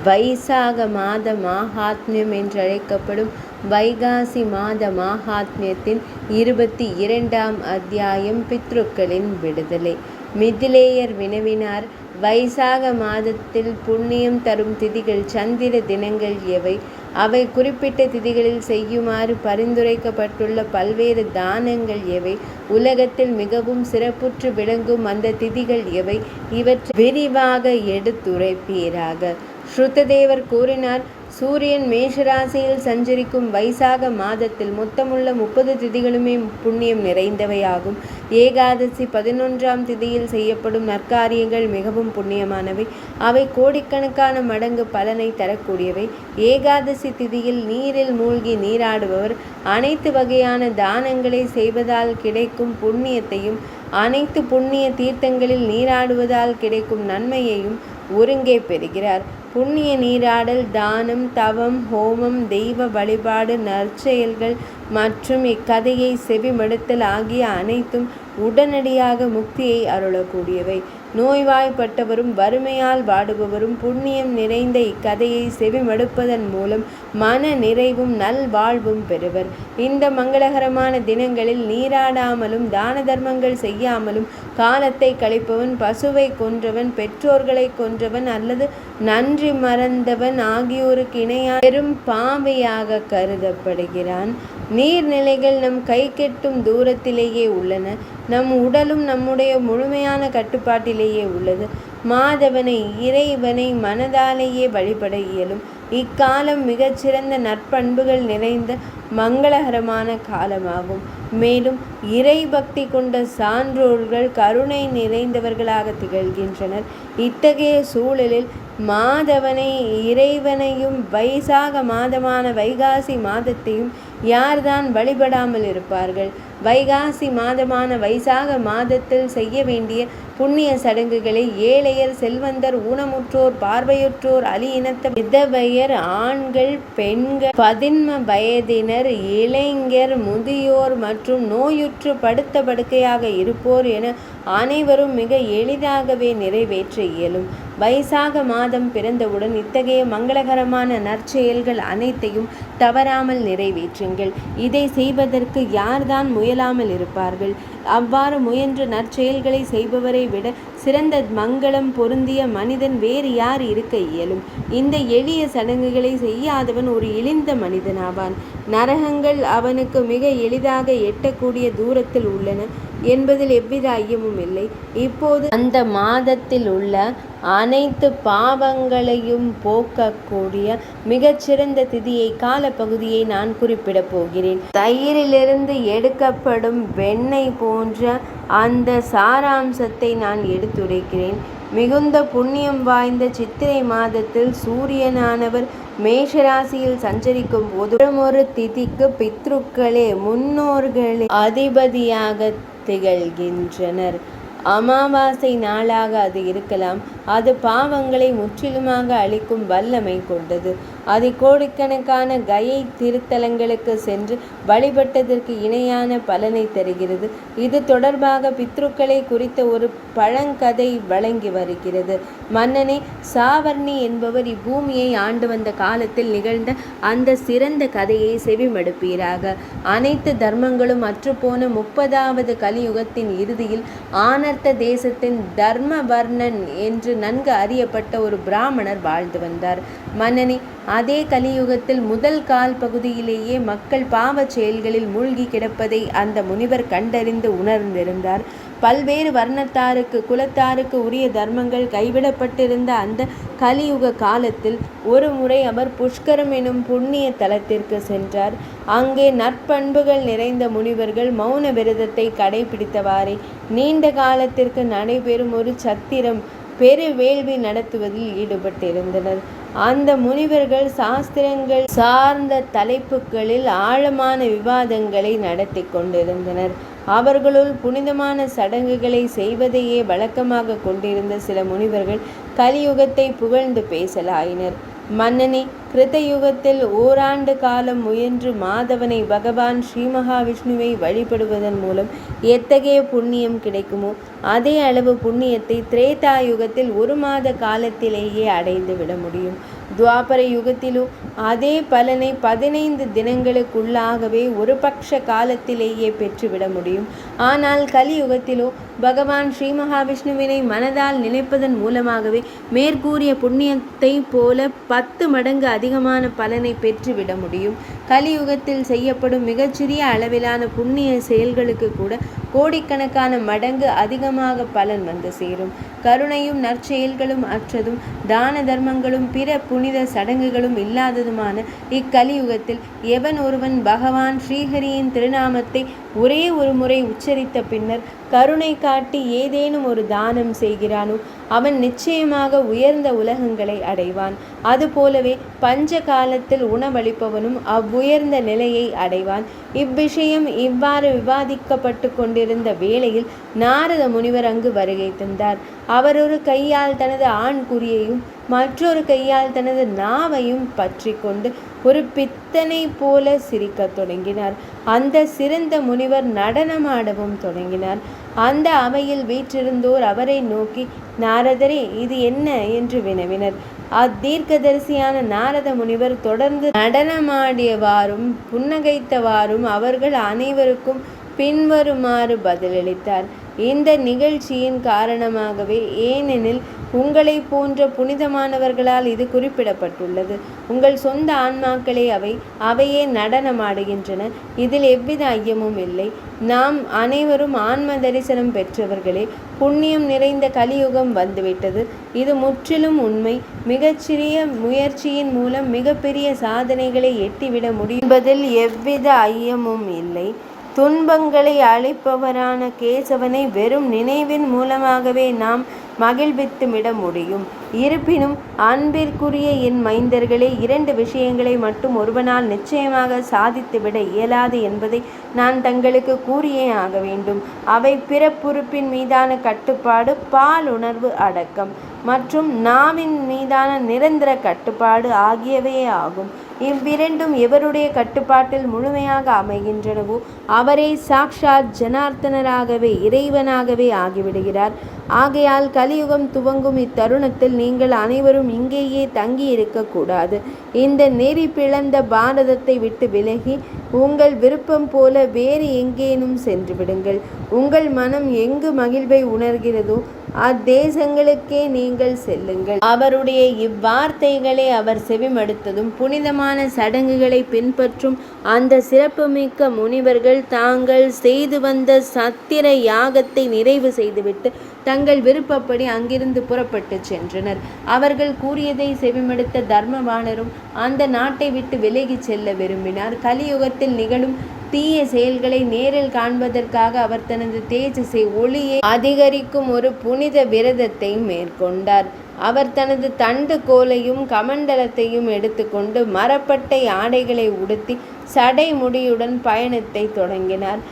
வைசாக மாத மாஹாத்மியம் என்றழைக்கப்படும் வைகாசி மாத மாஹாத்மியத்தின் 22ஆம் அத்தியாயம் பித்ருக்களின் விடுதலை. மிதிலேயர் வினவினார், வைசாக மாதத்தில் புண்ணியம் தரும் திதிகள் சந்திர தினங்கள் எவை? அவை குறிப்பிட்ட திதிகளில் செய்யுமாறு பரிந்துரைக்கப்பட்டுள்ள பல்வேறு தானங்கள் எவை? உலகத்தில் மிகவும் சிறப்புற்று விளங்கும் அந்த திதிகள் எவை? இவற்றை விரிவாக எடுத்துரைப்பீராக. ஸ்ருததேவர் கூறினார், சூரியன் மேஷராசியில் சஞ்சரிக்கும் வைசாக மாதத்தில் மொத்தமுள்ள 30 திதிகளுமே புண்ணியம் நிறைந்தவையாகும். ஏகாதசி 11ஆம் திதியில் செய்யப்படும் நற்காரியங்கள் மிகவும் புண்ணியமானவை. அவை கோடிக்கணக்கான மடங்கு பலனை தரக்கூடியவை. ஏகாதசி திதியில் நீரில் மூழ்கி நீராடுபவர் அனைத்து வகையான தானங்களை செய்வதால் கிடைக்கும் புண்ணியத்தையும் அனைத்து புண்ணிய தீர்த்தங்களில் நீராடுவதால் கிடைக்கும் நன்மையையும் ஒருங்கே பெறுகிறார். புண்ணிய நீராடல், தானம், தவம், ஹோமம், தெய்வ வழிபாடு, நற்செயல்கள் மற்றும் இக்கதையை செவிமடுத்தல் ஆகிய அனைத்தும் உடனடியாக முக்தியை அருளக்கூடியவை. நோய்வாய்ப்பட்டவரும் வறுமையால் வாடுபவரும் புண்ணியம் நிறைந்த இக்கதையை செவிமடுப்பதன் மூலம் மன நிறைவும் நல்வாழ்வும் பெறுவர். இந்த மங்களகரமான தினங்களில் நீராடாமலும் தான தர்மங்கள் செய்யாமலும் காலத்தை கழிப்பவன் பசுவை கொன்றவன், பெற்றோர்களை கொன்றவன் அல்லது நன்றி மறந்தவன் ஆகியோருக்கு இணையான பெரும் பாவியாக கருதப்படுகிறான். நீர்நிலைகள் நம் கை கெட்டும் தூரத்திலேயே உள்ளன. நம் உடலும் நம்முடைய முழுமையான கட்டுப்பாட்டிலேயே உள்ளது. மாதவனை, இறைவனை மனதாலேயே வழிபட இயலும். இக்காலம் மிகச்சிறந்த நற்பண்புகள் நிறைந்த மங்களகரமான காலமாகும். மேலும் இறை பக்தி கொண்ட சான்றோர்கள் கருணை நிறைந்தவர்களாக திகழ்கின்றனர். இத்தகைய சூழலில் மாதவனை, இறைவனையும் வைசாக மாதமான வைகாசி மாதத்தையும் யார்தான் வழிபடாமல் இருப்பார்கள்? வைகாசி மாதமான வைசாக மாதத்தில் செய்ய வேண்டிய புண்ணிய சடங்குகளை ஏழையர், செல்வந்தர், ஊனமுற்றோர், பார்வையுற்றோர், அலி இனத்த விதவையர், ஆண்கள், பெண்கள், 15 வயதினர், இளைஞர், முதியோர் மற்றும் நோயுற்று படுத்த படுக்கையாக இருப்போர் என அனைவரும் மிக எளிதாகவே நிறைவேற்ற இயலும். வைசாக மாதம் பிறந்தவுடன் இத்தகைய மங்களகரமான நற்செயல்கள் அனைத்தையும் தவறாமல் நிறைவேற்றுங்கள். இதை செய்வதற்கு யார்தான் முயலாமல் இருப்பார்கள்? அவ்வாறு முயன்ற நற்செயல்களை செய்பவரை விட சிறந்த மங்களம் பொருந்திய மனிதன் வேறு யார் இருக்க இயலும்? இந்த எளிய சடங்குகளை செய்யாதவன் ஒரு இழிந்த மனிதனாவான். நரகங்கள் அவனுக்கு மிக எளிதாக எட்டக்கூடிய தூரத்தில் உள்ளன என்பதில் எவ்வித ஐயமும் இல்லை. இப்போது அந்த மாதத்தில் உள்ள அனைத்து பாவங்களையும் போக்கக்கூடிய மிகச்சிறந்த திதியை, காலப்பகுதியை நான் குறிப்பிடப் போகிறேன். தயிரிலிருந்து எடுக்கப்படும் வெண்ணெய் போன்ற அந்த சாராம்சத்தை நான் எடுத்துரைக்கிறேன். மிகுந்த புண்ணியம் வாய்ந்த சித்திரை மாதத்தில் சூரியனானவர் மேஷராசியில் சஞ்சரிக்கும் போது ஒரு திதிக்கு பித்ருக்களே, முன்னோர்களே அதிபதியாக திகழ்கின்றனர். அமாவாசை நாளாக அது இருக்கலாம். அது பாவங்களை முற்றிலுமாக அழிக்கும் வல்லமை கொண்டது. அது கோடிக்கணக்கான கயை திருத்தலங்களுக்கு சென்று வழிபட்டதற்கு இணையான பலனை தருகிறது. இது தொடர்பாக பித்ருக்களை குறித்த ஒரு பழங்கதை வழங்கி வருகிறது. மன்னனே, சாவர்ணி என்பவர் இப்பூமியை ஆண்டு வந்த காலத்தில் நிகழ்ந்த அந்த சிறந்த கதையை செவிமடுப்பீராக. அனைத்து தர்மங்களும் அற்றுப்போன 30வது கலியுகத்தின் இறுதியில் ஆனர்த்த தேசத்தின் தர்மவர்ணன் என்று நன்கு அறியப்பட்ட ஒரு பிராமணர் வாழ்ந்து வந்தார். மன்னனே, அதே கலியுகத்தில் முதல் கால் பகுதியிலேயே மக்கள் பாவச் செயல்களில் மூழ்கி கிடப்பதை அந்த முனிவர் கண்டறிந்து உணர்ந்திருந்தார். பல்வேறு வர்ணத்தாருக்கு, குலத்தாருக்கு உரிய தர்மங்கள் கைவிடப்பட்டிருந்த அந்த கலியுக காலத்தில் ஒரு முறை அவர் புஷ்கரம் எனும் புண்ணிய தலத்திற்கு சென்றார். அங்கே நற்பண்புகள் நிறைந்த முனிவர்கள் மௌன விரதத்தை கடைபிடித்தவாறே நீண்ட காலத்திற்கு நடைபெறும் ஒரு சத்திரம் பெருவேள்வி நடத்துவதில் ஈடுபட்டிருந்தனர். அந்த முனிவர்கள் சாஸ்திரங்கள் சார்ந்த தலைப்புகளில் ஆழமான விவாதங்களை நடத்தி கொண்டிருந்தனர். அவர்களுள் புனிதமான சடங்குகளை செய்வதையே வழக்கமாக கொண்டிருந்த சில முனிவர்கள் கலியுகத்தை புகழ்ந்து பேசலாயினர். மன்னனே, கிருத்தயுகத்தில் ஓராண்டு காலம் முயன்று மாதவனை பகவான் ஸ்ரீ மகாவிஷ்ணுவை வழிபடுவதன் மூலம் எத்தகைய புண்ணியம் கிடைக்குமோ அதே அளவு புண்ணியத்தை திரேதாயுகத்தில் 1 மாத காலத்திலேயே அடைந்து விட முடியும். துவாபர யுகத்திலோ அதே பலனை 15 தினங்களுக்குள்ளாகவே ஒரு பட்ச காலத்திலேயே பெற்றுவிட முடியும். ஆனால் கலியுகத்திலோ பகவான் ஸ்ரீ மகாவிஷ்ணுவினை மனதால் நினைப்பதன் மூலமாகவே மேற்கூறிய புண்ணியத்தை போல 10 மடங்கு அதிகமான பலனை பெற்றுவிட முடியும். கலியுகத்தில் செய்யப்படும் மிகச்சிறிய அளவிலான புண்ணிய செயல்களுக்கு கூட கோடிக்கணக்கான மடங்கு அதிகமாக பலன் வந்து சேரும். கருணையும் நற்செயல்களும் அற்றதும் தான தர்மங்களும் பிற புனித சடங்குகளும் இல்லாததுமான இக்கலியுகத்தில் எவன் ஒருவன் பகவான் ஸ்ரீஹரியின் திருநாமத்தை ஒரே ஒரு முறை உச்சரித்த பின்னர் கருணை காட்டி ஏதேனும் ஒரு தானம் செய்கிறானோ அவன் நிச்சயமாக உயர்ந்த உலகங்களை அடைவான். அதுபோலவே பஞ்ச காலத்தில் உணவளிப்பவனும் அவ்வுயர்ந்த நிலையை அடைவான். இவ்விஷயம் இவ்வாறு விவாதிக்கப்பட்டு கொண்டிருந்த வேளையில் நாரத முனிவர் அங்கு வருகை தந்தார். அவர் ஒரு கையால் தனது ஆண் குறியையும் மற்றொரு கையால் தனது நாவையும் பற்றி கொண்டு ஒரு பித்தனை போல சிரிக்கத் தொடங்கினார். அந்த சிறந்த முனிவர் நடனமாடவும் தொடங்கினார். அந்த அவையில் வீற்றிருந்தோர் அவரை நோக்கி, நாரதரே, இது என்ன என்று வினவினர். அத்தீர்க்கதரிசியான நாரத முனிவர் தொடர்ந்து நடனமாடியவாறும் புன்னகைத்தவாறும் அவர்கள் அனைவருக்கும் பின்வருமாறு பதிலளித்தார். இந்த நிகழ்ச்சியின் காரணமாகவே, ஏனெனில் உங்களை போன்ற புனிதமானவர்களால் இது குறிப்பிடப்பட்டுள்ளது. உங்கள் சொந்த ஆன்மாக்களே அவையே நடனமாடுகின்றன. இதில் எவ்வித ஐயமும் இல்லை. நாம் அனைவரும் ஆன்ம தரிசனம் பெற்றவர்களே. புண்ணியம் நிறைந்த கலியுகம் வந்துவிட்டது. இது முற்றிலும் உண்மை. மிகச்சிறிய முயற்சியின் மூலம் மிகப்பெரிய சாதனைகளை எட்டிவிட முடியும் என்பதில் எவ்வித ஐயமும் இல்லை. துன்பங்களை அளிப்பவரான கேசவனை வெறும் நினைவின் மூலமாகவே நாம் மகிழ்வித்துவிட முடியும். இருப்பினும் அன்பிற்குரிய என் மைந்தர்களே, 2 விஷயங்களை மட்டும் ஒருவனால் நிச்சயமாக சாதித்துவிட இயலாது என்பதை நான் தங்களுக்கு கூறியே ஆக வேண்டும். அவை பிறப்புறுப்பின் மீதான கட்டுப்பாடு, பாலுணர்வு அடக்கம் மற்றும் நாவின் மீதான நிரந்தர கட்டுப்பாடு ஆகியவையே ஆகும். இவ்விரண்டும் எவருடைய கட்டுப்பாட்டில் முழுமையாக அமைகின்றனவோ அவரே சாக்ஷாத் ஜனார்த்தனராகவே இறைவனாகவே ஆகிவிடுகிறார். ஆகையால் கலியுகம் துவங்கும் இத்தருணத்தில் நீங்கள் அனைவரும் இங்கேயே தங்கி இருக்கக்கூடாது. இந்த நெறி பிளந்த பாரதத்தை விட்டு விலகி உங்கள் விருப்பம் போல வேறு எங்கேனும் சென்று விடுங்கள். உங்கள் மனம் எங்கு மகிழ்வை உணர்கிறதோ அத்தேசங்களுக்கே நீங்கள் செல்லுங்கள். அவருடைய இவ்வார்த்தைகளை அவர் செவிமடுத்ததும் புனிதமான சடங்குகளை பின்பற்றும் அந்த சிறப்புமிக்க முனிவர்கள் தாங்கள் செய்து வந்த சத்திர யாகத்தை நிறைவு செய்துவிட்டு தங்கள் விருப்பப்படி அங்கிருந்து புறப்பட்டு சென்றனர். அவர்கள் கூறியதை செவிமடுத்த தர்மவாணரும் அந்த நாட்டை விட்டு விலகி செல்ல விரும்பினார். கலியுகத்தில் நிகழும் தீய செயல்களை நேரில் காண்பதற்காக அவர் தனது தேஜஸை ஒளியை அதிகரிக்கும் ஒரு புனித விரதத்தை மேற்கொண்டார். அவர் தனது தண்டு கோலையும் கமண்டலத்தையும் எடுத்துக்கொண்டு மரப்பட்டை ஆடைகளை உடுத்தி சடை முடியுடன் பயணத்தை தொடங்கினார்.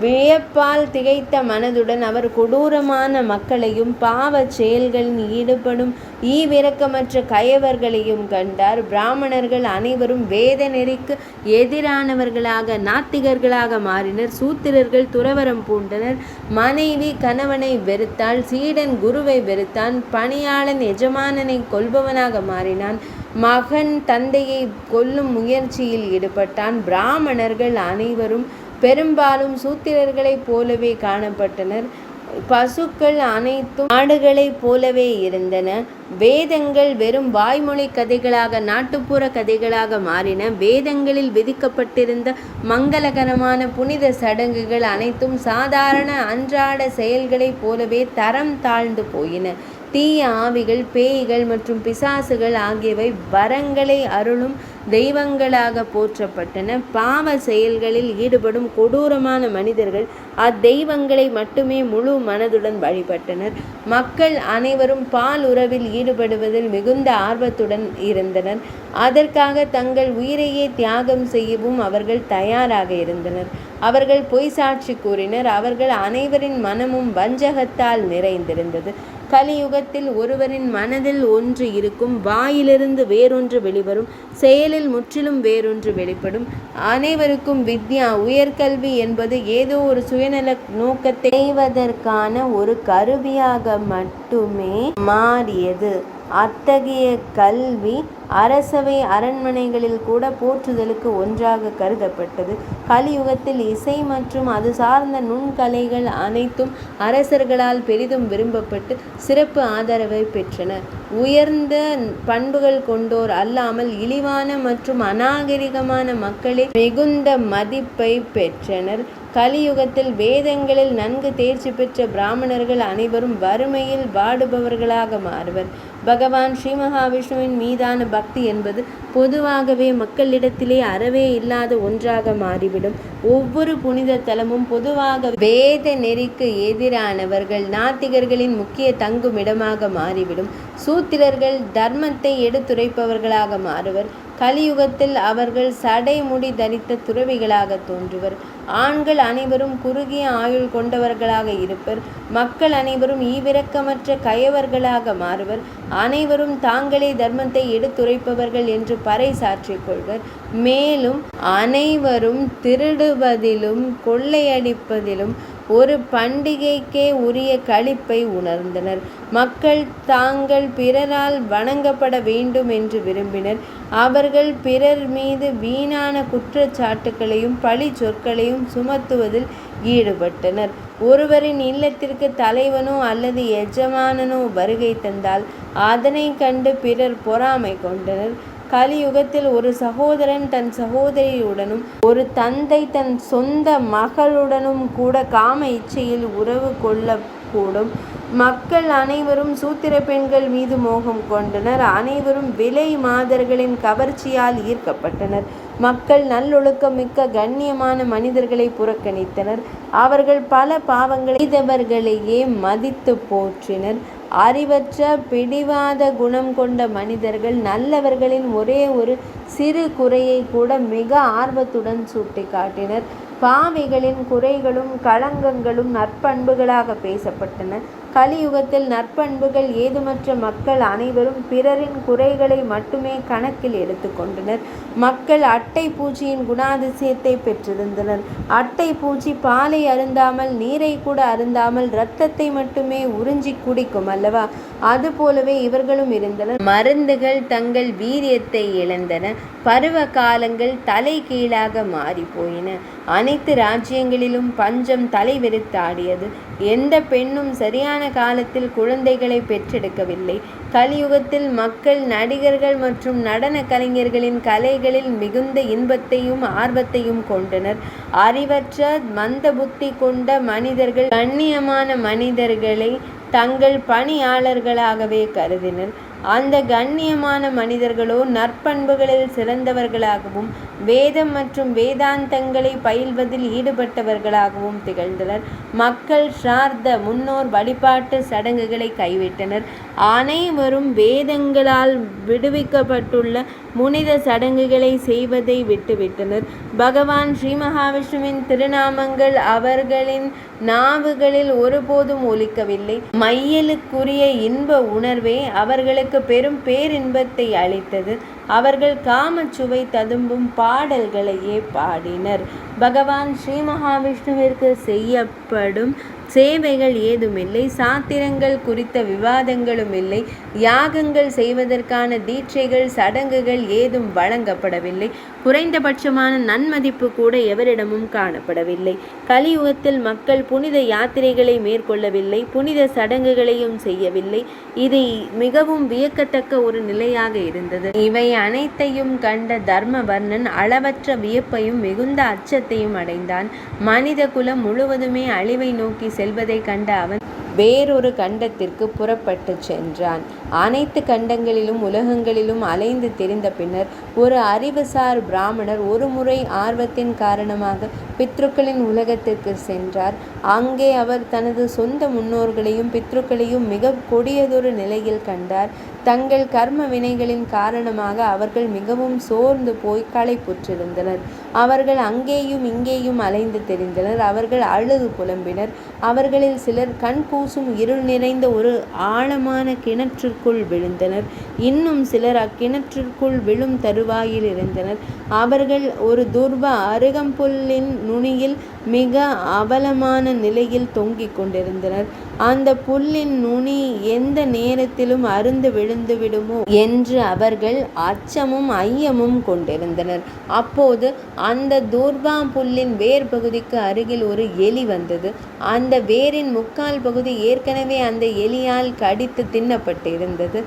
வியப்பால் திகைத்த மனதுடன் அவர் கொடூரமான மக்களையும் பாவ செயல்களில் ஈடுபடும் ஈவிரக்கமற்ற கயவர்களையும் கண்டார். பிராமணர்கள் அனைவரும் வேத நெறிக்கு எதிரானவர்களாக நாத்திகர்களாக மாறினர். சூத்திரர்கள் துறவரம் பூண்டனர். மனைவி கணவனை வெறுத்தாள். சீடன் குருவை வெறுத்தான். பணியாளன் எஜமானனை கொல்பவனாக மாறினான். மகன் தந்தையை கொல்லும் முயற்சியில் ஈடுபட்டான். பிராமணர்கள் அனைவரும் பெரும்பாலும் சூத்திரர்களைப் போலவே காணப்பட்டனர். பசுக்கள் அனைத்தும் ஆடுகளைப் போலவே இருந்தன. வேதங்கள் வெறும் வாய்மொழி கதைகளாக நாட்டுப்புற கதைகளாக மாறின. வேதங்களில் விதிக்கப்பட்டிருந்த மங்களகரமான புனித சடங்குகள் அனைத்தும் சாதாரண அன்றாட செயல்களைப் போலவே தரம் தாழ்ந்து போயின. தீய ஆவிகள், பேய்கள் மற்றும் பிசாசுகள் ஆகியவை வரங்களை அருளும் தெய்வங்களாக போற்றப்பட்டன. பாவ செயல்களில் ஈடுபடும் கொடூரமான மனிதர்கள் அத்தெய்வங்களை மட்டுமே முழு மனதுடன் வழிபட்டனர். மக்கள் அனைவரும் பால் உறவில் ஈடுபடுவதில் மிகுந்த ஆர்வத்துடன் இருந்தனர். அதற்காக தங்கள் உயிரையே தியாகம் செய்யவும் அவர்கள் தயாராக இருந்தனர். அவர்கள் பொய் சாட்சி கூறினர். அவர்கள் அனைவரின் மனமும் வஞ்சகத்தால் நிறைந்திருந்தது. கலியுகத்தில் ஒருவரின் மனதில் ஒன்று இருக்கும், வாயிலிருந்து வேறொன்று வெளிவரும், செயலில் முற்றிலும் வேறொன்று வெளிப்படும். அனைவருக்கும் வித்யா, உயர்கல்வி என்பது ஏதோ ஒரு சுயநல நோக்கத்தை செய்வதற்கான ஒரு கருவியாக மட்டுமே மாறியது. அத்தகைய கல்வி அரசவை அரண்மனைகளில் கூட போற்றுதலுக்கு ஒன்றாக கருதப்பட்டது. கலியுகத்தில் இசை மற்றும் அது சார்ந்த நுண்கலைகள் அனைத்தும் அரசர்களால் பெரிதும் விரும்பப்பட்டு சிறப்பு ஆதரவை பெற்றன. உயர்ந்த பண்புகள் கொண்டோர் அல்லாமல் இழிவான மற்றும் அநாகரிகமான மக்களே மிகுந்த மதிப்பை பெற்றனர். கலியுகத்தில் வேதங்களில் நன்கு தேர்ச்சி பெற்ற பிராமணர்கள் அனைவரும் வறுமையில் வாடுபவர்களாக மாறுவர். பகவான் ஸ்ரீ மகாவிஷ்ணுவின் மீதான பக்தி என்பது பொதுவாகவே மக்களிடத்திலே அறவே இல்லாத ஒன்றாக மாறிவிடும். ஒவ்வொரு புனித தலமும் பொதுவாக வேத நெறிக்கு எதிரானவர்கள் நாத்திகர்களின் முக்கிய தங்குமிடமாக மாறிவிடும். சூத்திரர்கள் தர்மத்தை எடுத்துரைப்பவர்களாக மாறுவர். கலியுகத்தில் அவர்கள் சடைமுடி தரித்த துறவிகளாக தோன்றுவர். ஆண்கள் அனைவரும் குறுகிய ஆயுள் கொண்டவர்களாக இருப்பர். மக்கள் அனைவரும் ஈவிரக்கமற்ற கயவர்களாக மாறுவர். அனைவரும் தாங்களே தர்மத்தை எடுத்துரைப்பவர்கள் என்று பறைசாற்றிக் கொள்வர். மேலும் அனைவரும் திருடுவதிலும் கொள்ளையடிப்பதிலும் ஒரு பண்டிகைக்கே உரிய களிப்பை உணர்ந்தனர். மக்கள் தாங்கள் பிறரால் வணங்கப்பட வேண்டும் என்று விரும்பினர். அவர்கள் பிறர் மீது வீணான குற்றச்சாட்டுகளையும் பழி சொற்களையும் சுமத்துவதில் ஈடுபட்டனர். ஒருவரின் இல்லத்திற்கு தலைவனோ அல்லது எஜமானனோ வருகை தந்தால் அதனை கண்டு பிறர் பொறாமை கொண்டனர். கலியுகத்தில் ஒரு சகோதரன் தன் சகோதரியுடனும் ஒரு தந்தை தன் சொந்த மகளுடனும் கூட காம இச்சையில் உறவு கொள்ளக்கூடும். மக்கள் அனைவரும் சூத்திர பெண்கள் மீது மோகம் கொண்டனர். அனைவரும் விலை மாதர்களின் கவர்ச்சியால் ஈர்க்கப்பட்டனர். மக்கள் நல்லொழுக்கம் மிக்க கண்ணியமான மனிதர்களை புறக்கணித்தனர். அவர்கள் பல பாவங்களை செய்தவர்களையே மதித்து போற்றினர். அறிவற்ற பிடிவாத குணம் கொண்ட மனிதர்கள் நல்லவர்களின் ஒரே ஒரு சிறு குறையை கூட மிக ஆர்வத்துடன் சுட்டி காட்டினர். பாவிகளின் குறைகளும் களங்கங்களும் நற்பண்புகளாக பேசப்பட்டன. கலியுகத்தில் நற்பண்புகள் ஏதுமற்ற மக்கள் அனைவரும் பிறரின் குறைகளை மட்டுமே கணக்கில் எடுத்துக்கொண்டனர். மக்கள் அட்டை பூச்சியின் குணாதிசயத்தை பெற்றிருந்தனர். அட்டை பூச்சி பாலை அருந்தாமல் நீரை கூட அருந்தாமல் இரத்தத்தை மட்டுமே உறிஞ்சி குடிக்கும் அல்லவா? அதுபோலவே இவர்களும் இருந்தனர். மருந்துகள் தங்கள் வீரியத்தை இழந்தன. பருவ காலங்கள் தலை கீழாக மாறி போயின. அனைத்து ராஜ்யங்களிலும் பஞ்சம் தலைவிரித்தாடியது. எந்த பெண்ணும் சரியான காலத்தில் குழந்தைகளை பெற்றெடுக்கவில்லை. கலியுகத்தில் மக்கள் நடிகர்கள் மற்றும் நடன கலைஞர்களின் கலைகளில் மிகுந்த இன்பத்தையும் ஆர்வத்தையும் கொண்டனர். அறிவற்ற மந்த புத்தி கொண்ட மனிதர்கள் கண்ணியமான மனிதர்களை தங்கள் பணியாளர்களாகவே கருதினர். அந்த கண்ணியமான மனிதர்களோ நற்பண்புகளில் சிறந்தவர்களாகவும் வேதம் மற்றும் வேதாந்தங்களை பயில்வதில் ஈடுபட்டவர்களாகவும் திகழ்ந்தனர். மக்கள் ஸ்ரார்த்த முன்னோர் வழிபாட்டு சடங்குகளை கைவிட்டனர். அனைவரும் வேதங்களால் விடுவிக்கப்பட்டுள்ள புனித சடங்குகளை செய்வதை விட்டுவிட்டனர். பகவான் ஸ்ரீ மகாவிஷ்ணுவின் திருநாமங்கள் அவர்களின் நாவுகளில் ஒருபோதும் ஒலிக்கவில்லை. மையலுக்குரிய இன்ப உணர்வே அவர்களுக்கு பெரும் பேரின்பத்தை அளித்தது. அவர்கள் காமச்சுவை ததும்பும் பாடல்களையே பாடினர். பகவான் ஸ்ரீ மகாவிஷ்ணுவிற்கு செய்யப்படும் சேவைகள் ஏதுமில்லை. சாத்திரங்கள் குறித்த விவாதங்களும் இல்லை. யாகங்கள் செய்வதற்கான தீட்சைகள் சடங்குகள் ஏதும் வழங்கப்படவில்லை. குறைந்தபட்சமான நன்மதிப்பு கூட எவரிடமும் காணப்படவில்லை. கலியுகத்தில் மக்கள் புனித யாத்திரைகளை மேற்கொள்ளவில்லை. புனித சடங்குகளையும் செய்யவில்லை. இது மிகவும் வியக்கத்தக்க ஒரு நிலையாக இருந்தது. இவை அனைத்தையும் கண்ட தர்மவர்ணன் அளவற்ற வியப்பையும் மிகுந்த அச்சத்தையும் அடைந்தான். மனித குலம் முழுவதுமே அழிவை நோக்கி செல்வதை கண்ட அவன் வேறொரு கண்டத்திற்கு புறப்பட்டு சென்றான். அனைத்து கண்டங்களிலும் உலகங்களிலும் அலைந்து திரிந்த பின்னர் ஒரு அறிவுசார் பிராமணர் ஒரு முறை ஆர்வத்தின் காரணமாக பித்ருக்களின் உலகத்திற்கு சென்றார். அங்கே அவர் தனது சொந்த முன்னோர்களையும் பித்ருக்களையும் மிக கொடியதொரு நிலையில் கண்டார். தங்கள் கர்ம வினைகளின் காரணமாக அவர்கள் மிகவும் சோர்ந்து போய் களைப்புற்றிருந்தனர். அவர்கள் அங்கேயும் இங்கேயும் அலைந்து திரிந்தனர். அவர்கள் அழுது புலம்பினர். அவர்களில் சிலர் கண் கூசும் இருள் நிறைந்த ஒரு ஆழமான கிணற்றிற்குள் விழுந்தனர். இன்னும் சிலர் அக்கிணற்றிற்குள் விழும் தருவாயில் இருந்தனர். அவர்கள் ஒரு துர்ப அருகம்புல்லின் நுனியில் மிக அவலமான நிலையில் தொங்கிக் கொண்டிருந்தனர். அந்த புல்லின் நுனி எந்த நேரத்திலும் அருந்து விழுந்து விடுமோ என்று அவர்கள் அச்சமும் ஐயமும் கொண்டிருந்தனர். அப்போது அந்த தூர்பா புல்லின் வேர் பகுதிக்கு அருகில் ஒரு எலி வந்தது. அந்த வேரின் முக்கால் பகுதி ஏற்கனவே அந்த எலியால் கடித்து தின்னப்பட்டிருந்தது.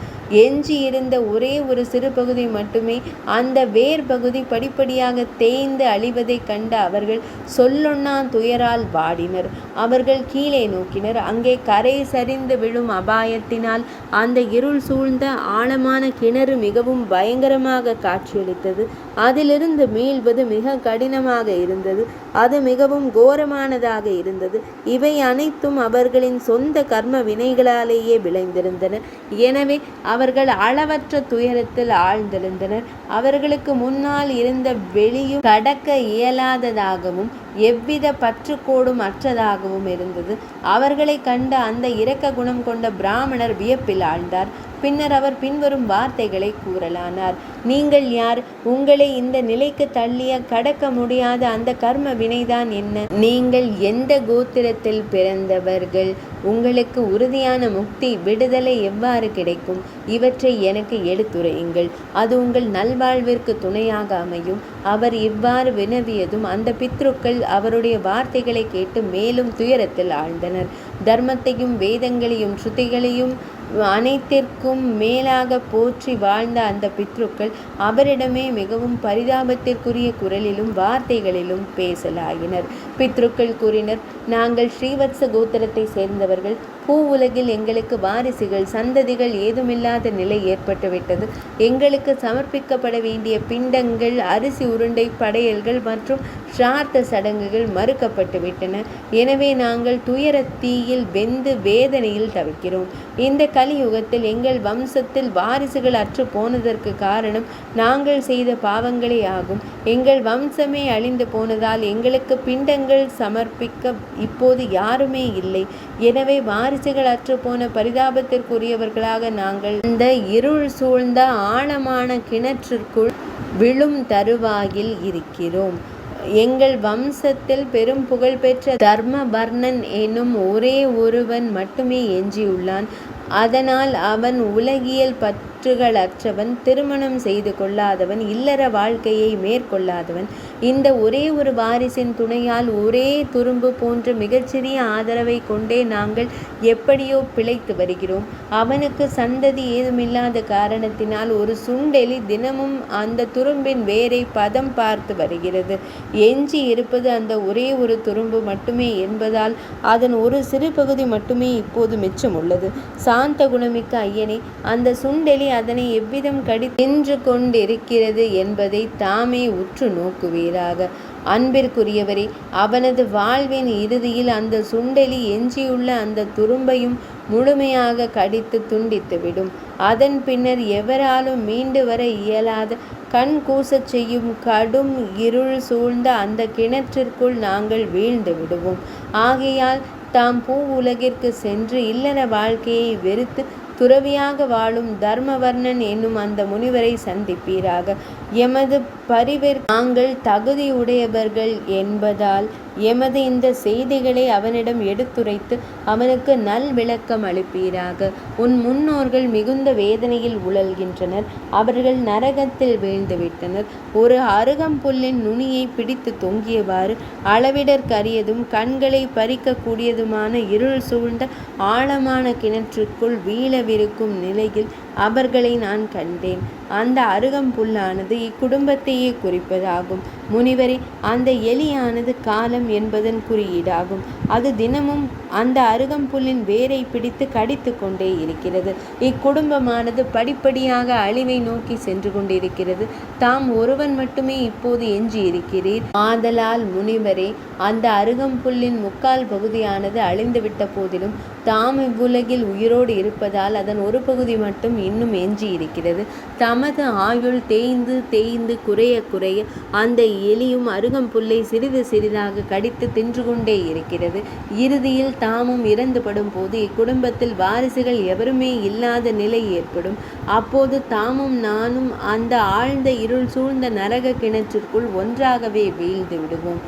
எஞ்சி இருந்த ஒரே ஒரு சிறு பகுதி மட்டுமே அந்த வேர் பகுதி படிப்படியாக தேய்ந்து அழிவதைக் கண்ட அவர்கள் சொல்லொன்னா துயரால் வாடினர். அவர்கள் கீழே நோக்கினர். அங்கே கரை சரிந்து விழும் அபாயத்தினால் அந்த இருள் சூழ்ந்த ஆழமான கிணறு மிகவும் பயங்கரமாக காட்சியளித்தது. அதிலிருந்து மீள்வது மிக கடினமாக இருந்தது. அது மிகவும் கோரமானதாக இருந்தது. இவை அனைத்தும் அவர்களின் சொந்த கர்ம வினைகளாலேயே விளைந்திருந்தன. எனவே அவர்கள் அளவற்ற துயரத்தில் ஆழ்ந்திருந்தனர். அவர்களுக்கு முன்னால் இருந்த வெளியும் கடக்க இயலாததாகவும் எவ்வித பற்றுக்கோடும் அற்றதாகவும் இருந்தது. அவர்களை கண்ட அந்த இரக்க குணம் கொண்ட பிராமணர் வியப்பில் ஆழ்ந்தார். பின்னர் அவர் பின்வரும் வார்த்தைகளை கூறலானார். நீங்கள் யார்? உங்களை இந்த நிலைக்கு தள்ளிய கடக்க முடியாத அந்த கர்ம வினைதான் என்ன? நீங்கள் எந்த கோத்திரத்தில் பிறந்தவர்கள்? உங்களுக்கு உறுதியான முக்தி விடுதலை எவ்வாறு கிடைக்கும்? இவற்றை எனக்கு எடுத்துரையுங்கள். அது உங்கள் நல்வாழ்விற்கு துணையாக அமையும். அவர் இவ்வாறு வினவியதும் அந்த பித்ருக்கள் அவருடைய வார்த்தைகளை கேட்டு மேலும் துயரத்தில் ஆழ்ந்தனர். தர்மத்தையும் வேதங்களையும் ஸ்ருதிகளையும் அனைத்திற்கும் மேலாக போற்றி வாழ்ந்த அந்த பித்ருக்கள் அவரிடமே மிகவும் பரிதாபத்திற்குரிய குரலிலும் வார்த்தைகளிலும் பேசலாயினர். பித்ருக்கள் கூறினர், நாங்கள் ஸ்ரீவத்ச கோத்திரத்தை சேர்ந்தவர்கள். பூ உலகில் எங்களுக்கு வாரிசுகள் சந்ததிகள் ஏதுமில்லாத நிலை ஏற்பட்டுவிட்டது. எங்களுக்கு சமர்ப்பிக்கப்பட வேண்டிய பிண்டங்கள், அரிசி உருண்டை, படையல்கள் மற்றும் ஸ்ரார்த்த சடங்குகள் மறுக்கப்பட்டு விட்டன. எனவே நாங்கள் துயரத்தீயில் வெந்து வேதனையில் தவிக்கிறோம். இந்த கலியுகத்தில் எங்கள் வம்சத்தில் வாரிசுகள் அற்று போனதற்கு காரணம் நாங்கள் செய்த பாவங்களே ஆகும். எங்கள் வம்சமே அழிந்து போனதால் எங்களுக்கு பிண்டங்கள் சமர்ப்பிக்க இப்போது யாருமே இல்லை. எனவே வாரிசுகள் அற்று போன பரிதாபத்திற்குரியவர்களாக நாங்கள் இந்த இருள் சூழ்ந்த ஆழமான கிணற்றிற்குள் விழும் தருவாயில் இருக்கிறோம். எங்கள் வம்சத்தில் பெரும் புகழ்பெற்ற தர்மவர்ணன் எனும் ஒரே ஒருவன் மட்டுமே எஞ்சியுள்ளான். அதனால் அவன் உலகியல் பற்றுகளற்றவன், திருமணம் செய்து கொள்ளாதவன், இல்லற வாழ்க்கையை மேற்கொள்ளாதவன். இந்த ஒரே ஒரு வாரிசின் துணையால் ஒரே துரும்பு போன்ற மிகச்சிறிய ஆதரவை கொண்டே நாங்கள் எப்படியோ பிழைத்து வருகிறோம். அவனுக்கு சந்ததி ஏதுமில்லாத காரணத்தினால் ஒரு சுண்டெலி தினமும் அந்த துரும்பின் வேரை பதம் பார்த்து வருகிறது. எஞ்சி இருப்பது அந்த ஒரே ஒரு துரும்பு மட்டுமே என்பதால் அதன் ஒரு சிறு பகுதி மட்டுமே இப்போது மிச்சம் உள்ளது. சாந்த குணமிக்க ஐயனே, அந்த சுண்டெலி அதனை எவ்விதம் தின்று கொண்டிருக்கிறது என்பதை தாமே உற்று நோக்குவீராக. அன்பிற்குரியவரே, அவனது வாழ்வின் இறுதியில் அந்த சுண்டெலி எஞ்சியுள்ள அந்த துரும்பையும் முழுமையாக கடித்து துண்டித்துவிடும். அதன் பின்னர் எவராலும் மீண்டு வர இயலாத கண் கூசச் செய்யும் கடும் இருள் சூழ்ந்த அந்த கிணற்றிற்குள் நாங்கள் வீழ்ந்து விடுவோம். ஆகையால் தாம் பூ உலகிற்கு சென்று இல்லற வாழ்க்கையை வெறுத்து துறவியாக வாழும் தர்மவர்ணன் என்னும் அந்த முனிவரை சந்திப்பீராக. எமது பரிவிற்கு நாங்கள் தகுதியுடையவர்கள் என்பதால் எமது இந்த செய்திகளை அவனிடம் எடுத்துரைத்து அவனுக்கு நல் விளக்கம் அளிப்பீராக. உன் முன்னோர்கள் மிகுந்த வேதனையில் உழல்கின்றனர். அவர்கள் நரகத்தில் வீழ்ந்துவிட்டனர். ஒரு அருகம்புல்லின் நுனியை பிடித்து தொங்கியவாறு அளவிடற்கரியதும் கண்களை பறிக்கக்கூடியதுமான இருள் சூழ்ந்த ஆழமான கிணற்றுக்குள் வீழவிருக்கும் நிலையில் அவர்களை நான் கண்டேன். அந்த அருகம்புல்லானது இக்குடும்பத்தையே குறிப்பதாகும். முனிவரே, அந்த எலியானது காலம் என்பதன் குறியீடாகும். அது தினமும் அந்த அருகம்புல்லின் வேரை பிடித்து கடித்து கொண்டே இருக்கிறது. இக்குடும்பமானது படிப்படியாக அழிவை நோக்கி சென்று கொண்டிருக்கிறது. தாம் ஒருவன் மட்டுமே இப்போது எஞ்சி இருக்கிறீர். ஆதலால் முனிவரே, அந்த அருகம்புல்லின் முக்கால் பகுதியானது அழிந்துவிட்ட போதிலும் தாம் இவ்வுலகில் உயிரோடு இருப்பதால் அதன் ஒரு பகுதி மட்டும் இன்னும் எஞ்சி இருக்கிறது. தமது ஆயுள் தேய்ந்து தேய்ந்து குறைய குறைய அந்த எலியும் அருகம்புல்லை சிறிது சிறிதாக கடித்து தின்று கொண்டே இருக்கிறது. இறுதியில் தாமும் இறந்துபடும் போது இக்குடும்பத்தில் வாரிசுகள் எவருமே இல்லாத நிலை ஏற்படும். அப்போது தாமும் நானும் அந்த ஆழ்ந்த இருள் சூழ்ந்த நரக கிணற்றிற்குள் ஒன்றாகவே வீழ்ந்து விடுவோம்.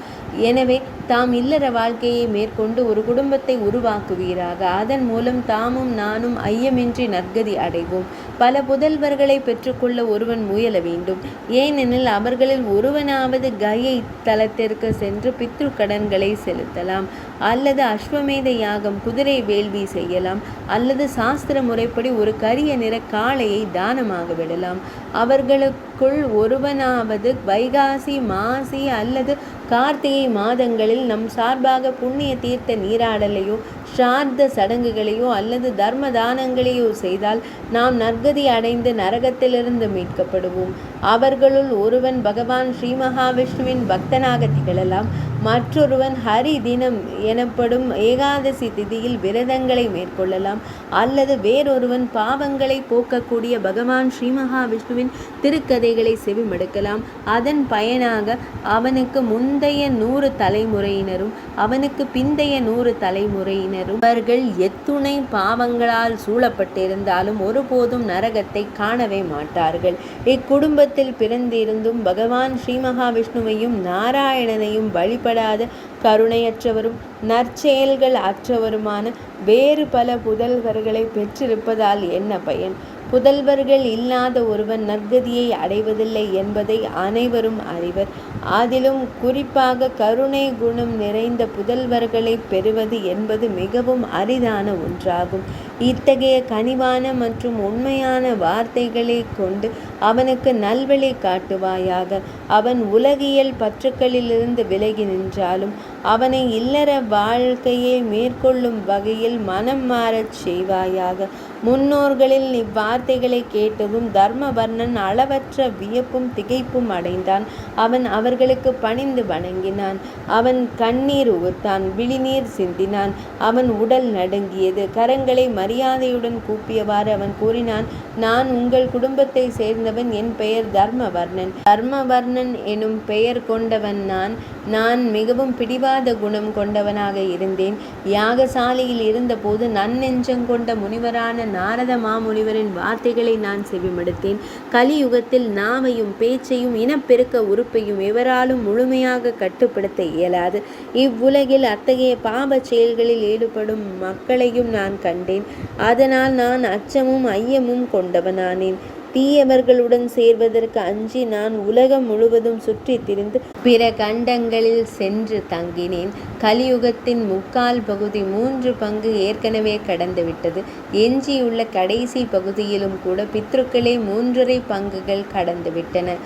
எனவே தாம் இல்லற வாழ்க்கையை மேற்கொண்டு ஒரு குடும்பத்தை உருவாக்குவீராக. அதன் மூலம் தாமும் நானும் ஐயமின்றி நற்கதி அடைவோம். பல புதல்வர்களை பெற்றுக்கொள்ள ஒருவன் முயல வேண்டும். ஏனெனில் அவர்களில் ஒருவனாவது கயை தலத்திற்கு சென்று பித்ரு கடன்களை செலுத்தலாம், அல்லது அஸ்வமேத யாகம் குதிரை வேள்வி செய்யலாம், அல்லது சாஸ்திர முறைப்படி ஒரு கரிய நிற காளையை தானமாக விடலாம். அவர்களுக்குள் ஒருவனாவது வைகாசி மாசி அல்லது கார்த்திகை மாதங்களில் நம் சார்பாக புண்ணிய தீர்த்த நீராடலையோ ஸ்ரார்த்த சடங்குகளையோ அல்லது தர்ம தானங்களையோ செய்தால் நாம் நற்கதி அடைந்து நரகத்திலிருந்து மீட்கப்படுவோம். அவர்களுள் ஒருவன் பகவான் ஸ்ரீ மகாவிஷ்ணுவின் பக்தனாக திகழலாம். மற்றொருவன் ஹரி தினம் எனப்படும் ஏகாதசி திதியில் விரதங்களை மேற்கொள்ளலாம், அல்லது வேறொருவன் பாவங்களை போக்கக்கூடிய பகவான் ஸ்ரீ மகாவிஷ்ணுவின் திருக்கதைகளை செவிமடுக்கலாம். அதன் பயனாக அவனுக்கு முந்தைய 100 தலைமுறையினரும் அவனுக்கு பிந்தைய 100 தலைமுறையினரும் அவர்கள் எத்துணை பாவங்களால் சூழப்பட்டிருந்தாலும் ஒருபோதும் நரகத்தை காணவே மாட்டார்கள். இக்குடும்பத்தில் பிறந்திருந்தும் பகவான் ஸ்ரீ மகாவிஷ்ணுவையும் நாராயணனையும் வழிபடாத கருணையற்றவரும் நற்செயல்கள் அற்றவருமான வேறு பல புதல்வர்களை பெற்றிருப்பதால் என்ன பயன்? புதல்வர்கள் இல்லாத ஒருவன் நற்கதியை அடைவதில்லை என்பதை அனைவரும் அறிவர். அதிலும் குறிப்பாக கருணை குணம் நிறைந்த புதல்வர்களை பெறுவது என்பது மிகவும் அரிதான ஒன்றாகும். இத்தகைய கனிவான மற்றும் உண்மையான வார்த்தைகளை கொண்டு அவனுக்கு நல்வழி காட்டுவாயாக. அவன் உலகியல் பற்றுக்களிலிருந்து விலகி நின்றாலும் அவனை இல்லற வாழ்க்கையை மேற்கொள்ளும் வகையில் மனம் மாறச் செய்வாயாக. முன்னோர்களில் இவ்வார்த்தைகளை கேட்டதும் தர்மவர்ணன் அளவற்ற வியப்பும் திகைப்பும் அடைந்தான். அவன் அவர்களுக்கு பணிந்து வணங்கினான். அவன் கண்ணீர் உகுத்தான், விழிநீர் சிந்தினான். அவன் உடல் நடுங்கியது. கரங்களை மரியாதையுடன் கூப்பியவாறு அவன் கூறினான், நான் உங்கள் குடும்பத்தை சேர்ந்தவன். என் பெயர் தர்மவர்ணன். தர்மவர்ணன் எனும் பெயர் கொண்டவன் நான் மிகவும் பிடிவாத குணம் கொண்டவனாக இருந்தேன். யாகசாலையில் இருந்தபோது நன்னெஞ்சங்கொண்ட முனிவரான நாரத மாமுனிவரின் வார்த்தைகளை நான் செவிமடுத்தேன். கலியுகத்தில் நாவையும் பேச்சையும் இனப்பெருக்க உறுப்பையும் எவராலும் முழுமையாக கட்டுப்படுத்த இயலாது. இவ்வுலகில் அத்தகைய பாப செயல்களில் ஈடுபடும் மக்களையும் நான் கண்டேன். அதனால் நான் அச்சமும் ஐயமும் கொண்டவனானேன். தீயவர்களுடன் சேர்வதற்கு அஞ்சி நான் உலகம் முழுவதும் சுற்றி திரிந்து பிற கண்டங்களில் சென்று தங்கினேன். கலியுகத்தின் 3/4 பகுதி 3 பங்கு ஏற்கனவே கடந்துவிட்டது. எஞ்சியுள்ள கடைசி பகுதியிலும் கூட பித்ருக்களே 3/2 பங்குகள் கடந்துவிட்டன.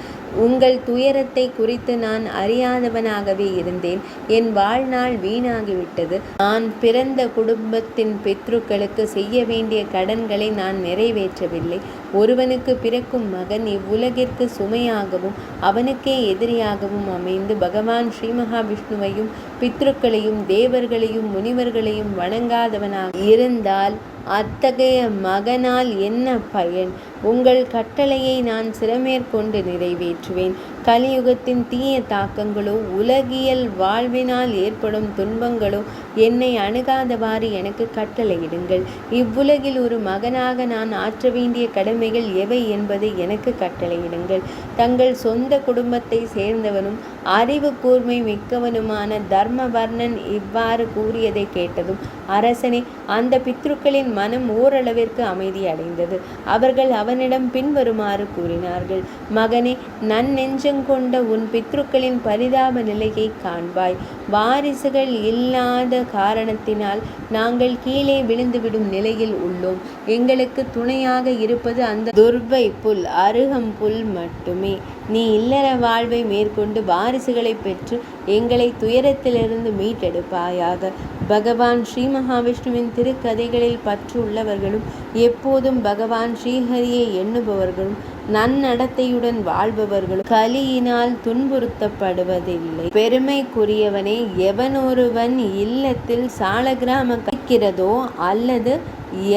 உங்கள் துயரத்தை குறித்து நான் அறியாதவனாகவே இருந்தேன். என் வாழ்நாள் வீணாகிவிட்டது. நான் பிறந்த குடும்பத்தின் பித்ருக்களுக்கு செய்ய வேண்டிய கடன்களை நான் நிறைவேற்றவில்லை. ஒருவனுக்கு பிறக்கும் மகன் இவ்வுலகிற்கு சுமையாகவும் அவனுக்கே எதிரியாகவும் அமைந்து பகவான் ஸ்ரீ மகாவிஷ்ணுவையும் பித்ருக்களையும் தேவர்களையும் முனிவர்களையும் வணங்காதவனாக இருந்தால் அத்தகைய மகனால் என்ன பயன்? உங்கள் கட்டளையை நான் சிரமேற்கொண்டு நிறைவேற்றுவேன். கலியுகத்தின் தீய தாக்கங்களோ உலகியல் வாழ்வினால் ஏற்படும் துன்பங்களோ என்னை அணுகாதவாறு எனக்கு கட்டளையிடுங்கள். இவ்வுலகில் ஒரு மகனாக நான் ஆற்ற வேண்டிய கடமைகள் எவை என்பதை எனக்கு கட்டளையிடுங்கள். தங்கள் சொந்த குடும்பத்தை சேர்ந்தவனும் அறிவு கூர்மை மிக்கவனுமான தர்மவர்ணன் இவ்வாறு கூறியதை கேட்டதும் அரசனே, அந்த பித்ருக்களின் மனம் ஓரளவிற்கு அமைதி அடைந்தது. அவர்கள் அவனிடம் பின்வருமாறு கூறினார்கள், மகனே, நன்னெஞ்சங்கொண்ட உன் பித்ருக்களின் பரிதாப நிலையை காண்பாய். வாரிசுகள் இல்லாத காரணத்தினால் நாங்கள் கீழே விழுந்துவிடும் நிலையில் உள்ளோம். எங்களுக்கு துணையாக இருப்பது அந்த துர்வை புல், அருகம்புல் மட்டுமே. நீ இல்லற வாழ்வை மேற்கொண்டு வாரிசுகளை பெற்று எங்களை துயரத்திலிருந்து மீட்டெடுப்பாயாக. பகவான் ஸ்ரீ மகாவிஷ்ணுவின் திருக்கதைகளில் பற்று உள்ளவர்களும் எப்போதும் பகவான் ஸ்ரீஹரியை எண்ணுபவர்களும் நன்னடத்தையுடன் வாழ்பவர்களும் கலியினால் துன்புறுத்தப்படுவதில்லை. பெருமைக்குரியவனே, எவனொருவன் இல்லத்தில் சாலக்கிராம இருக்கிறதோ அல்லது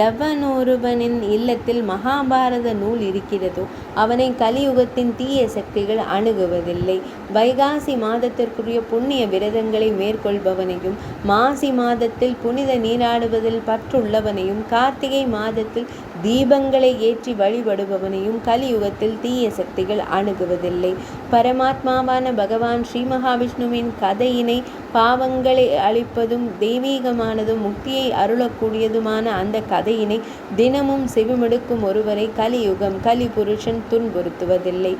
எவனொருவனின் இல்லத்தில் மகாபாரத நூல் இருக்கிறதோ அவனை கலியுகத்தின் தீய சக்திகள் அணுகுவதில்லை. வைகாசி மாதத்திற்குரிய புண்ணிய விரதங்களை மேற்கொள்பவனையும், மாசி மாதத்தில் புனித நீராடுவதில் பற்றுள்ளவனையும், கார்த்திகை மாதத்தில் தீபங்களை ஏற்றி வழிபடுபவனையும் கலியுகத்தில் தீய சக்திகள் அணுகுவதில்லை. பரமாத்மாவான பகவான் ஸ்ரீ மகாவிஷ்ணுவின் கதையினை பாவங்களை அழிப்பதும் தெய்வீகமானதும் முக்தியை அருளக்கூடியதுமான அந்த கதையினை தினமும் செவிமடுக்கும் ஒருவரை கலியுகம் கலிபுருஷன் துன்புறுத்துவதில்லை.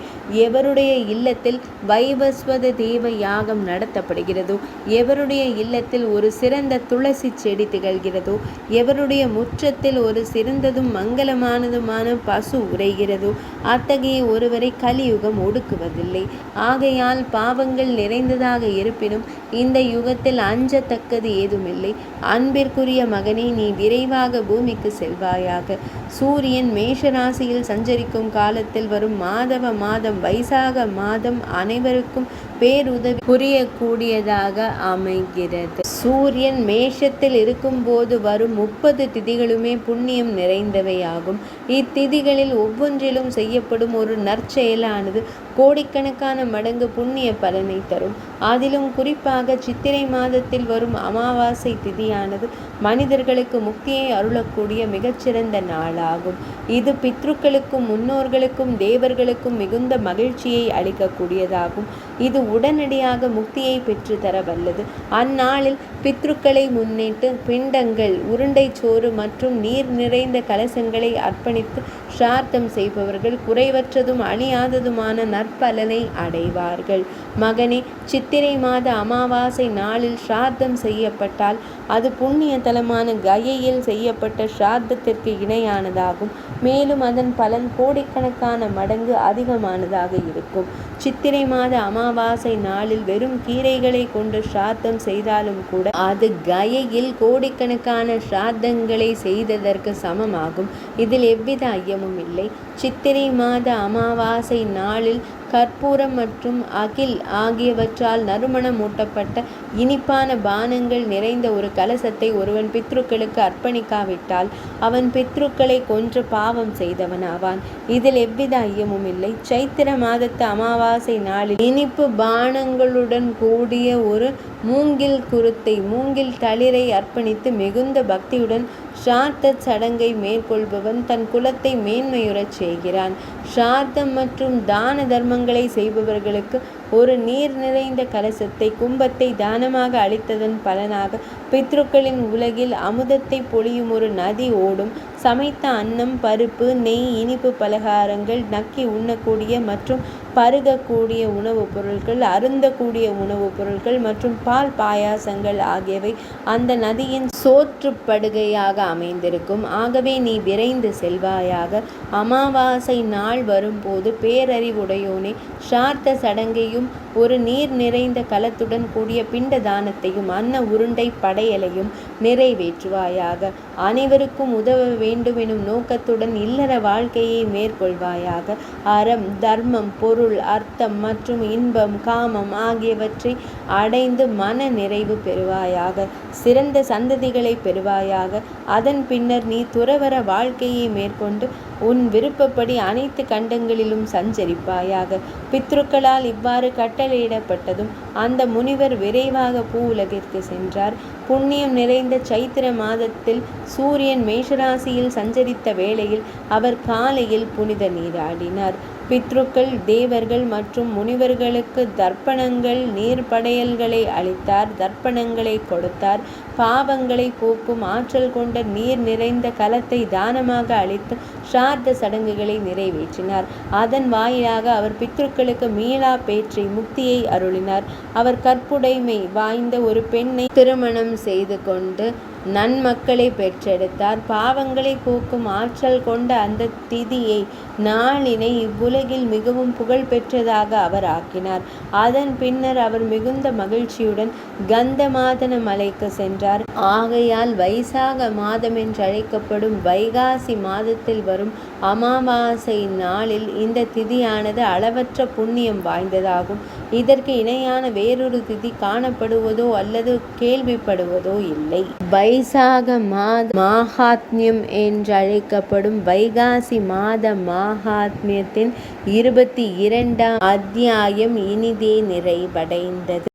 எவருடைய இல்லத்தில் வைவஸ்வத தேவ யாகம் நடத்தப்படுகிறதோ, எவருடைய இல்லத்தில் ஒரு சிறந்த துளசி செடி திகழ்கிறதோ, எவருடைய முற்றத்தில் ஒரு சிறந்ததும் மங்களமானதுமான பசு உரைகிறதோ அத்தகைய ஒருவரை கலியுகம் ஒடுக்குவதில்லை. ஆகையால் பாவங்கள் நிறைந்ததாக இருப்பினும் இந்த யுகத்தில் அஞ்சத்தக்கது ஏதுமில்லை. அன்பிற்குரிய மகனே, நீ விரைவாக பூமிக்கு செல்வாயாக. சூரியன் மேஷராசியில் சஞ்சரிக்கும் காலத்தில் வரும் மாதவ மாதம் வைசாக மாதம் அனைவருக்கும் பேருதவி புரியக்கூடியதாக அமைகிறது. சூரியன் மேஷத்தில் இருக்கும்போது வரும் 30 திதிகளுமே புண்ணியம் நிறைந்தவையாகும். இத்திதிகளில் ஒவ்வொன்றிலும் செய்யப்படும் ஒரு நற்செயலானது கோடிக்கணக்கான மடங்கு புண்ணிய பலனை தரும். அதிலும் குறிப்பாக சித்திரை மாதத்தில் வரும் அமாவாசை திதியானது மனிதர்களுக்கு முக்தியை அருளக்கூடிய மிகச்சிறந்த நாளாகும். இது பித்ருக்களுக்கும் முன்னோர்களுக்கும் தேவர்களுக்கும் மிகுந்த மகிழ்ச்சியை அளிக்கக்கூடியதாகும். இது உடனடியாக முக்தியை பெற்று தர வல்லது. அந்நாளில் பித்ருக்களை முன்னிட்டு பிண்டங்கள், உருண்டை சோறு மற்றும் நீர் நிறைந்த கலசங்களை அர்ப்பணித்து ஸ்ரார்த்தம் செய்பவர்கள் குறைவற்றதும் அழியாததுமான நற்பலனை அடைவார்கள். மகனே, சித்திரை மாத அமாவாசை நாளில் ஸ்ரார்த்தம் செய்யப்பட்டால் அது புண்ணிய தலமான கயையில் செய்யப்பட்ட ஸ்ரார்த்தத்திற்கு இணையானதாகும். மேலும் அதன் பலன் கோடிக்கணக்கான மடங்கு அதிகமானதாக இருக்கும். சித்திரை மாத அமாவாசை நாளில் வெறும் கீரைகளை கொண்டு ஸ்ரார்த்தம் செய்தாலும் கூட அது கயையில் கோடிக்கணக்கான ஸ்ரார்த்தங்களை செய்ததற்கு சமமாகும். இதில் எவ்வித ஐயமும் இல்லை. சித்திரை மாத அமாவாசை நாளில் கற்பூரம் மற்றும் அகில் ஆகியவற்றால் நறுமணம் ஊட்டப்பட்ட இனிப்பான பானங்கள் நிறைந்த ஒரு கலசத்தை ஒருவன் பித்ருக்களுக்கு அர்ப்பணிக்காவிட்டால் அவன் பித்ருக்களை கொன்று பாவம் செய்தவனாவான். இதில் எவ்வித ஐயமும் இல்லை. சைத்திர மாதத்து அமாவாசை நாளில் இனிப்பு பானங்களுடன் கூடிய ஒரு மூங்கில் தளிரை அர்ப்பணித்து மிகுந்த பக்தியுடன் ஸ்ரார்த்த சடங்கை மேற்கொள்பவன் தன் குலத்தை மேன்மையுறச் செய்கிறான். ஸ்ரார்த்தம் மற்றும் தான தர்மங்களை செய்பவர்களுக்கு ஒரு நீர் நிறைந்த கலசத்தை கும்பத்தை தானமாக அளித்ததன் பலனாக பித்ருக்களின் உலகில் அமுதத்தை பொழியும் ஒரு நதி ஓடும். சமைத்த அன்னம், பருப்பு, நெய், இனிப்பு பலகாரங்கள், நக்கி உண்ணக்கூடிய மற்றும் பருகக்கூடிய உணவுப் பொருட்கள், அருந்தக்கூடிய உணவுப் பொருட்கள் மற்றும் பால் பாயாசங்கள் ஆகியவை அந்த நதியின் சோற்றுப்படுகையாக அமைந்திருக்கும். ஆகவே நீ விரைந்து செல்வாயாக. அமாவாசை நாள் வரும்போது பேரறிவுடையோனே, ஸ்ரார்த்த சடங்கையும் ஒரு நீர் நிறைந்த கலத்துடன் கூடிய பிண்ட தானத்தையும் அன்ன உருண்டை படையலையும் நிறைவேற்றுவாயாக. அனைவருக்கும் உதவ வேண்டுமெனும் நோக்கத்துடன் இல்லற வாழ்க்கையை மேற்கொள்வாயாக. அறம், தர்மம், பொருள், அர்த்தம் மற்றும் இன்பம், காமம் ஆகியவற்றை அடைந்து மன நிறைவு பெறுவாயாக. சிறந்த சந்ததிகளை பெறுவாயாக. அதன் பின்னர் நீ துறவற வாழ்க்கையை மேற்கொண்டு உன் விருப்பப்படி அனைத்து கண்டங்களிலும் சஞ்சரிப்பாயாக. பித்ருக்களால் இவ்வாறு கட்டளையிடப்பட்டதும் அந்த முனிவர் விரைவாக பூ உலகிற்கு சென்றார். புண்ணியம் நிறைந்த சைத்திர மாதத்தில் சூரியன் மேஷராசியில் சஞ்சரித்த வேளையில் அவர் காலையில் புனித நீராடினார். பித்ருக்கள், தேவர்கள் மற்றும் முனிவர்களுக்கு தர்ப்பணங்கள், நீர்ப்படையல்களை அளித்தார். தர்ப்பணங்களை கொடுத்தார். பாவங்களை போக்கும் ஆற்றல் கொண்ட நீர் நிறைந்த கலத்தை தானமாக அளித்து ஸ்ரார்த்த சடங்குகளை நிறைவேற்றினார். அதன் வாயிலாக அவர் பித்ருக்களுக்கு மீளா பேற்றை முக்தியை அருளினார். அவர் கற்புடைமை வாய்ந்த ஒரு பெண்ணை திருமணம் செய்து கொண்டு நன்மக்களை பெற்றெடுத்தார். பாவங்களை போக்கும் ஆற்றல் கொண்ட அந்த திதியை நாளினை இவ்வுலகில் மிகவும் புகழ் பெற்றதாக அவர் ஆக்கினார். அதன் பின்னர் அவர் மிகுந்த மகிழ்ச்சியுடன் கந்தமாதன மலைக்கு சென்றார். ஆகையால் வைசாக மாதம் என்றழைக்கப்படும் வைகாசி மாதத்தில் வரும் அமாவாசை நாளில் இந்த திதியானது அளவற்ற புண்ணியம் வாய்ந்ததாகும். இதற்கு இணையான வேறொரு திதி காணப்படுவதோ அல்லது கேள்விப்படுவதோ இல்லை. வைசாக மாத மாஹாத்மியம் என்றழைக்கப்படும் வைகாசி மாத மாஹாத்மியத்தின் 22ஆம் அத்தியாயம் இனிதே நிறைவடைந்தது.